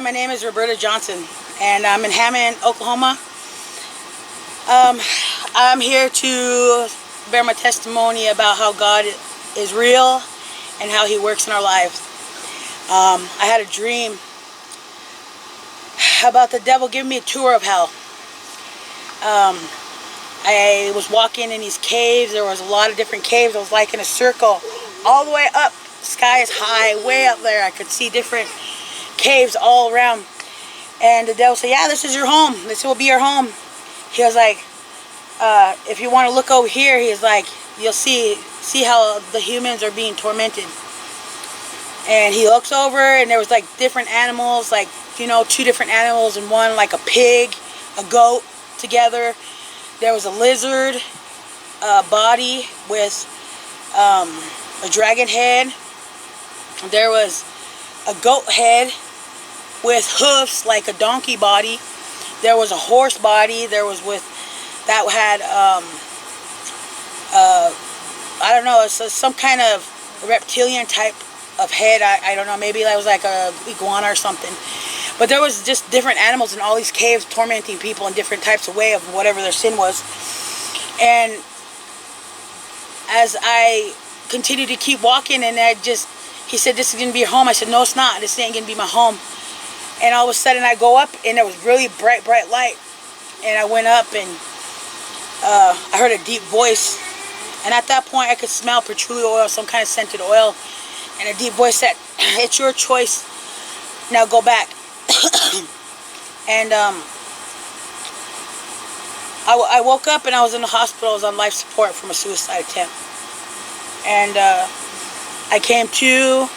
my name is Berta Johnson, and I'm in Hammond, Oklahoma. I'm here to bear my testimony about how God is real and how He works in our lives. I had a dream about the devil giving me a tour of hell. I was walking in these caves. There was a lot of different caves. I was like in a circle all the way up. The sky is high, way up there. I could see different caves all around. And the devil said, yeah, this is your home. This will be your home. He was like, if you want to look over here, he's like, you'll see how the humans are being tormented. And he looks over, and there was like different animals, like, you know, two different animals in one, like a pig, a goat together. There was a lizard body with a dragon head. There was a goat head with hoofs like a donkey body. There was a horse body. There was that had I don't know, it's some kind of reptilian type of head. I don't know, maybe that was like a iguana or something. But there was just different animals in all these caves tormenting people in different types of way of whatever their sin was. And as I continued to keep walking, and he said, this is going to be your home. I said, no, it's not. This ain't going to be my home. And all of a sudden I go up, and there was really bright light. And I went up, and I heard a deep voice. And at that point I could smell patchouli oil, some kind of scented oil. And a deep voice said, it's your choice. Now go back. And I woke up, and I was in the hospital. I was on life support from a suicide attempt. And I came to.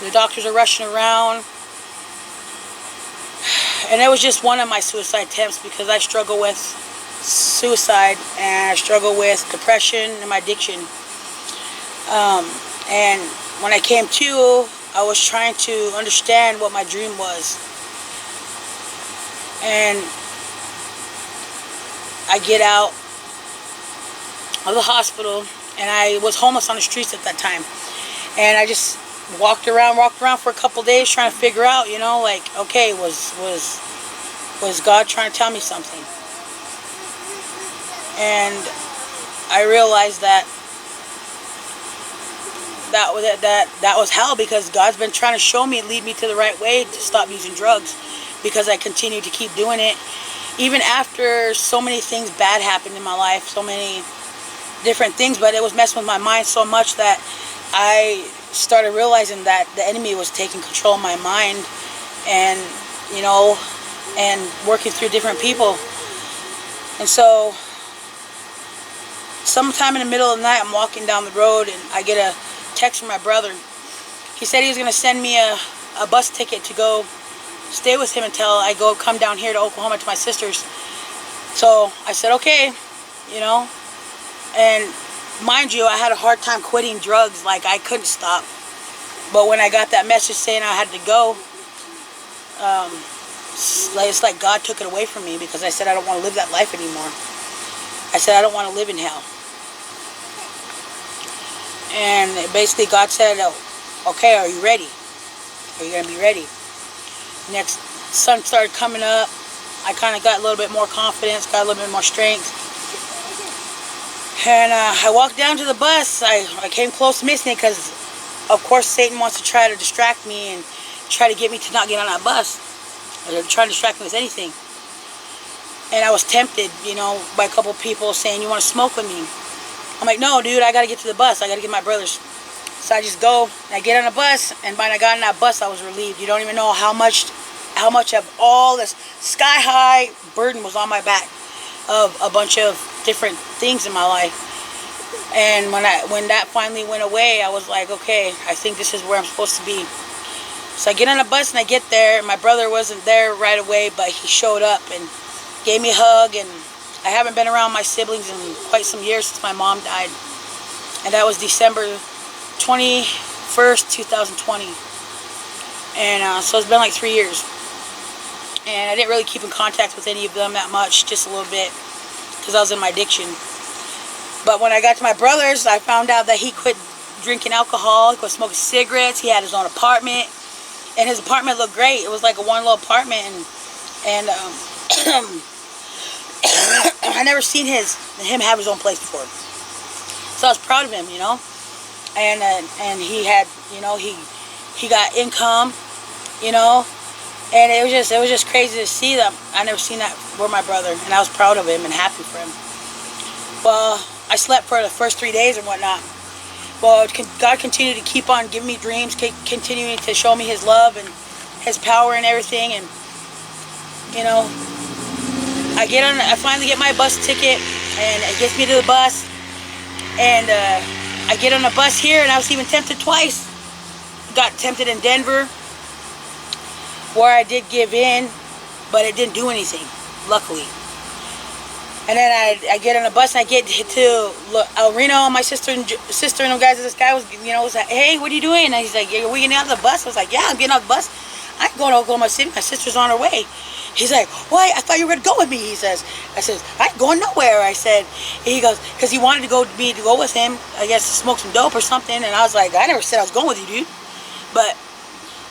The doctors are rushing around. And it was just one of my suicide attempts, because I struggle with suicide, and I struggle with depression and my addiction. And when I came to, I was trying to understand what my dream was. And I get out of the hospital, and I was homeless on the streets at that time. And I just walked around for a couple days trying to figure out, you know, like, okay, was God trying to tell me something? And I realized that was hell, because God's been trying to show me, lead me to the right way to stop using drugs, because I continued to keep doing it. Even after so many things bad happened in my life, so many different things, but it was messing with my mind so much that I started realizing that the enemy was taking control of my mind, and, you know, and working through different people. And so sometime in the middle of the night, I'm walking down the road, and I get a text from my brother. He said he was going to send me a bus ticket to go stay with him until I come down here to Oklahoma to my sister's. So I said, okay, you know. And mind you, I had a hard time quitting drugs. Like, I couldn't stop. But when I got that message saying I had to go, it's like God took it away from me, because I said I don't want to live that life anymore. I said I don't want to live in hell. And basically God said, okay, are you ready? Are you going to be ready? Next, sun started coming up. I kind of got a little bit more confidence, got a little bit more strength. And I walked down to the bus. I came close to missing it, because of course Satan wants to try to distract me and try to get me to not get on that bus. Or try to distract me with anything. And I was tempted, you know, by a couple people saying, you want to smoke with me? I'm like, no, dude, I got to get to the bus. I got to get my brothers. So I just go, and I get on a bus, and when I got on that bus, I was relieved. You don't even know how much of all this sky-high burden was on my back of a bunch of different things in my life. And when that finally went away, I was like, okay, I think this is where I'm supposed to be. So I get on a bus, and I get there. My brother wasn't there right away, but he showed up and gave me a hug. And I haven't been around my siblings in quite some years since my mom died. And that was December 21st, 2020. And so it's been like 3 years. And I didn't really keep in contact with any of them that much, just a little bit, because I was in my addiction. But when I got to my brother's, I found out that he quit drinking alcohol, he quit smoking cigarettes, he had his own apartment. And his apartment looked great. It was like a one little apartment, and I never seen him have his own place before. So I was proud of him, you know. And he had, you know, he got income, you know, and it was just crazy to see them. I never seen that for my brother, and I was proud of him and happy for him. Well, I slept for the first 3 days and whatnot. Well, God continued to keep on giving me dreams, continuing to show me His love and His power and everything. And you know, I finally get my bus ticket, and it gets me to the bus, and I get on a bus here, and I was even tempted twice. Got tempted in Denver, where I did give in, but it didn't do anything, luckily. And then I get on a bus, and I get to El Reno. My sister and them guys, this guy was, you know, was like, "Hey, what are you doing?" And he's like, "Are we getting out of the bus?" I was like, "Yeah, I'm getting out of the bus. I'm going to Oklahoma City. My sister's on her way." He's like, "Why? I thought you were going to go with me." He says. I said, "I ain't going nowhere." I said. He goes, because he wanted me to go with him, I guess, to smoke some dope or something. And I was like, "I never said I was going with you, dude." But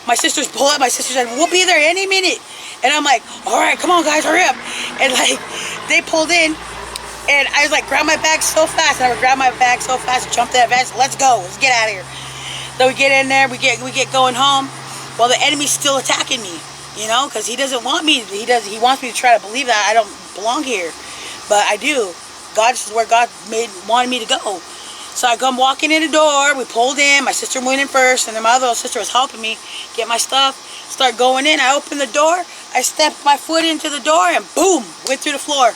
my sisters pulled up. My sister said, "We'll be there any minute." And I'm like, "All right, come on, guys, hurry up." And like, they pulled in, and I was like, grab my bag so fast. And I would grab my bag so fast and jump to that van. Let's go. Let's get out of here. So we get in there. We get going home. Well, the enemy's still attacking me, you know, because he doesn't want me. He wants me to try to believe that I don't belong here, but I do. This is where God wanted me to go. So I come walking in the door. We pulled in. My sister went in first, and then my other little sister was helping me get my stuff. Start going in. I opened the door. I stepped my foot into the door, and boom, went through the floor.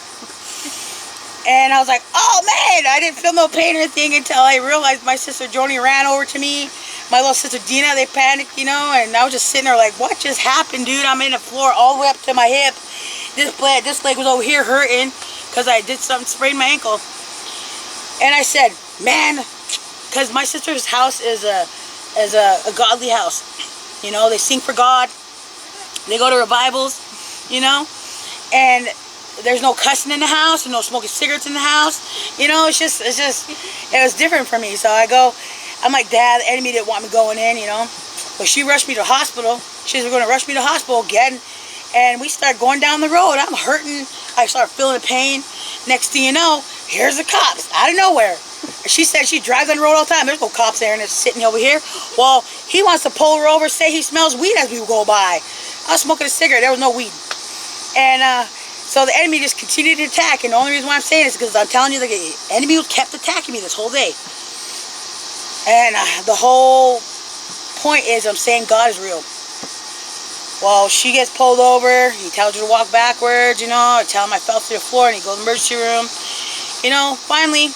And I was like, "Oh man!" I didn't feel no pain or anything until I realized my sister Joni ran over to me. My little sister Dina, they panicked, you know, and I was just sitting there like, "What just happened, dude? I'm in the floor all the way up to my hip. This leg was over here hurting because I did something, sprained my ankle." And I said, "Man," because my sister's house is a godly house. You know, they sing for God. They go to revivals, you know, and there's no cussing in the house and no smoking cigarettes in the house. You know, it was different for me. So I'm like, "Dad, the enemy didn't want me going in, you know." But she rushed me to the hospital. She was going to rush me to the hospital again. And we start going down the road. I'm hurting. I start feeling pain. Next thing you know, here's the cops out of nowhere. She said she drives on the road all the time. There's no cops there, and it's sitting over here. Well, he wants to pull her over, say he smells weed as we go by. I was smoking a cigarette. There was no weed. And so the enemy just continued to attack. And the only reason why I'm saying this is because I'm telling you, the enemy kept attacking me this whole day. And the whole point is I'm saying God is real. Well, she gets pulled over. He tells her to walk backwards, you know. I tell him I fell through the floor, and he goes to the emergency room. You know, finally,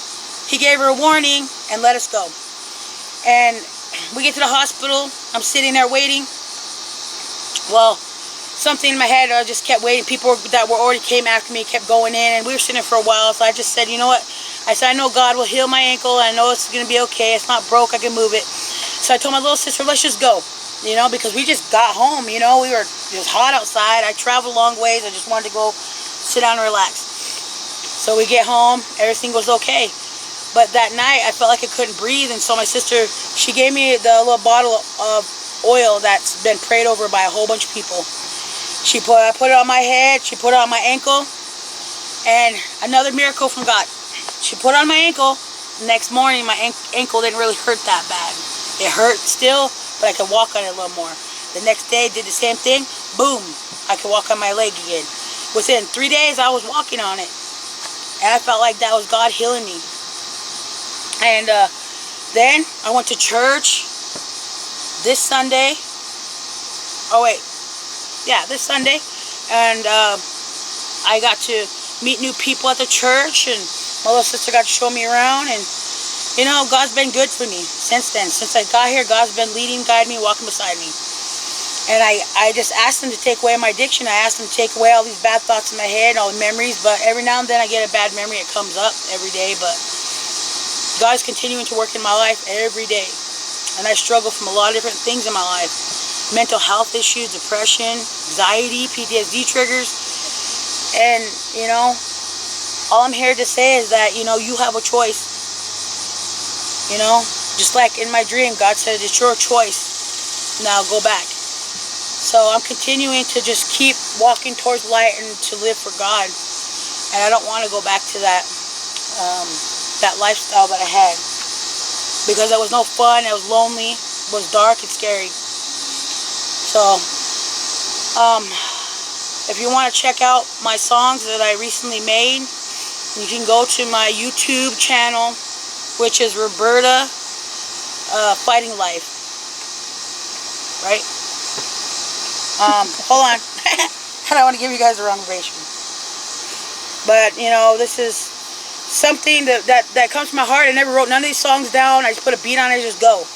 he gave her a warning and let us go. And we get to the hospital. I'm sitting there waiting. Well, something in my head, I just kept waiting. People that were already came after me kept going in, and we were sitting there for a while. So I just said, "You know what?" I said, "I know God will heal my ankle. I know it's going to be okay. It's not broke. I can move it." So I told my little sister, "Let's just go." You know, because we just got home, you know. It was hot outside. I traveled long ways. I just wanted to go sit down and relax. So we get home. Everything was okay. But that night, I felt like I couldn't breathe. And so my sister, she gave me the little bottle of oil that's been prayed over by a whole bunch of people. I put it on my head. She put it on my ankle. And another miracle from God. She put it on my ankle. The next morning, my ankle didn't really hurt that bad. It hurt still, but I could walk on it a little more. The next day, did the same thing. Boom, I could walk on my leg again. Within 3 days, I was walking on it. And I felt like that was God healing me. And then I went to church this Sunday. Oh, wait. Yeah, this Sunday. And I got to meet new people at the church. And my little sister got to show me around. And you know, God's been good for me since then. Since I got here, God's been leading, guiding me, walking beside me. And I just asked Him to take away my addiction. I asked Him to take away all these bad thoughts in my head, all the memories. But every now and then I get a bad memory. It comes up every day. But God's continuing to work in my life every day. And I struggle from a lot of different things in my life. Mental health issues, depression, anxiety, PTSD triggers. And, you know, all I'm here to say is that, you know, you have a choice. You know, just like in my dream, God said, "It's your choice. Now go back." So I'm continuing to just keep walking towards light and to live for God. And I don't want to go back to that lifestyle that I had, because it was no fun. It was lonely. It was dark and scary. So if you want to check out my songs that I recently made, you can go to my YouTube channel, which is Berta Fighting Life. Right? Hold on. I don't want to give you guys the wrong information. But, you know, this is something that comes to my heart. I never wrote none of these songs down. I just put a beat on it and just go.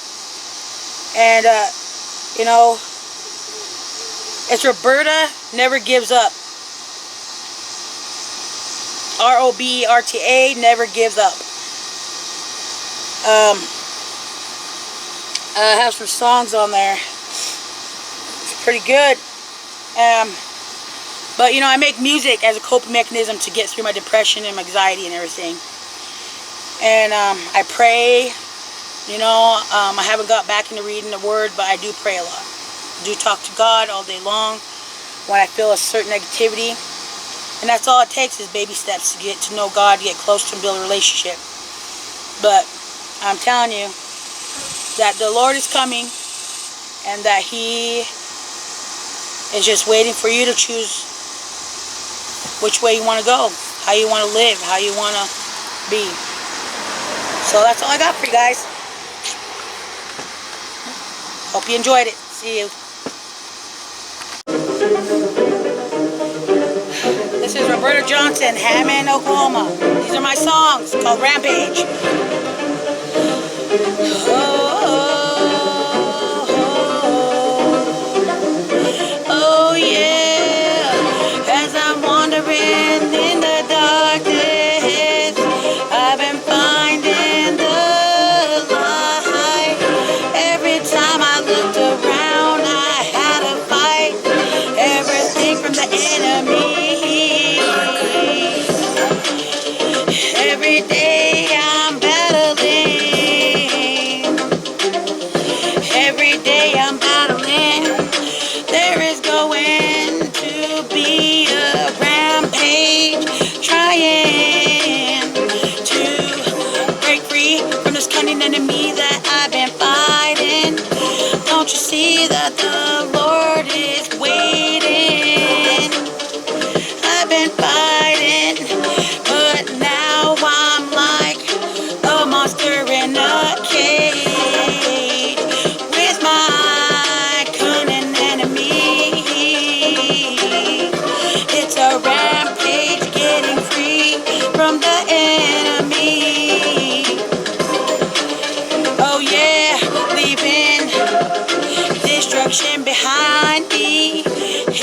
And, you know, it's Roberta Never Gives Up. ROBERTA, Never Gives Up. I have some songs on there. It's pretty good. But, you know, I make music as a coping mechanism to get through my depression and my anxiety and everything. And I pray. You know, I haven't got back into reading the Word, but I do pray a lot. I do talk to God all day long when I feel a certain negativity. And that's all it takes is baby steps to get to know God, get close to Him, build a relationship. But I'm telling you that the Lord is coming, and that He is just waiting for you to choose which way you want to go, how you want to live, how you want to be. So that's all I got for you guys. Hope you enjoyed it. See you. This is Roberta Johnson, Hammond, Oklahoma. These are my songs called Rampage. Oh yeah, as I'm wandering in the darkness, I've been finding the light. Every time I looked around, I had a fight. Everything from the enemy. Every day I'm battling. Every day I'm battling. There is going to be a rampage, trying to break free from this cunning enemy that I've been fighting. Don't you see that the Lord is waiting? I've been fighting, but now I'm like a monster in a cage with my cunning enemy. It's a rampage, getting free from the enemy. Oh yeah, leaving destruction behind me.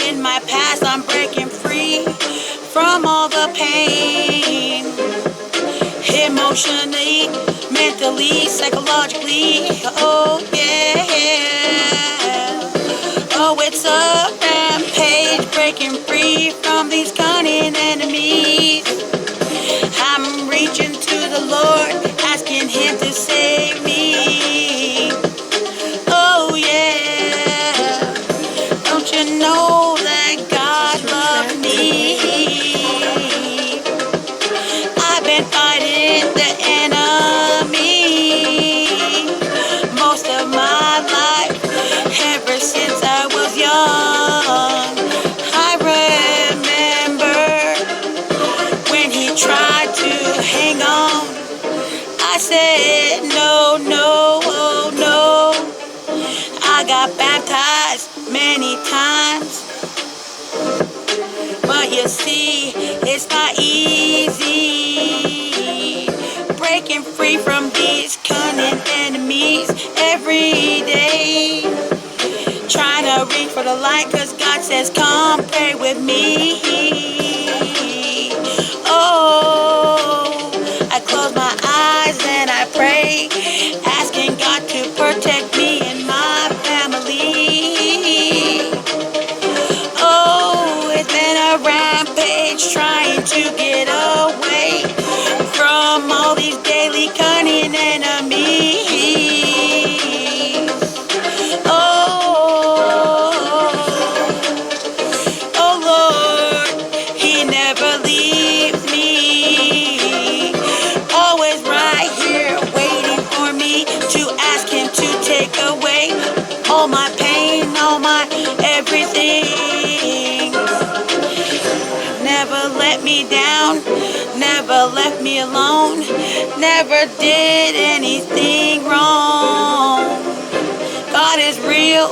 In my past, I'm breaking free from all the pain. Emotionally, mentally, psychologically. Oh yeah. Oh, it's a rampage, breaking free from these cunning enemies. I'm reaching to the Lord, asking Him to save me. Oh yeah. Don't you know that God loves me? I've been fighting the enemy most of my life, ever since I was young. I remember when he tried to hang on. I said no, no, oh, no. I got baptized many times, but you see, it's not easy breaking free from these cunning enemies every day. Trying to reach for the light, cause God says come pray with me. Oh, I close my eyes and I pray, asking God to protect me and my family. Oh, it's been a rampage, trying to get away from all these daily cunning enemies. Oh, never let me down, never left me alone, never did anything wrong. God is real,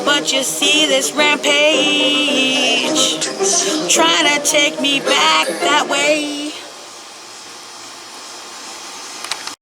but you see this rampage, trying to take me back that way.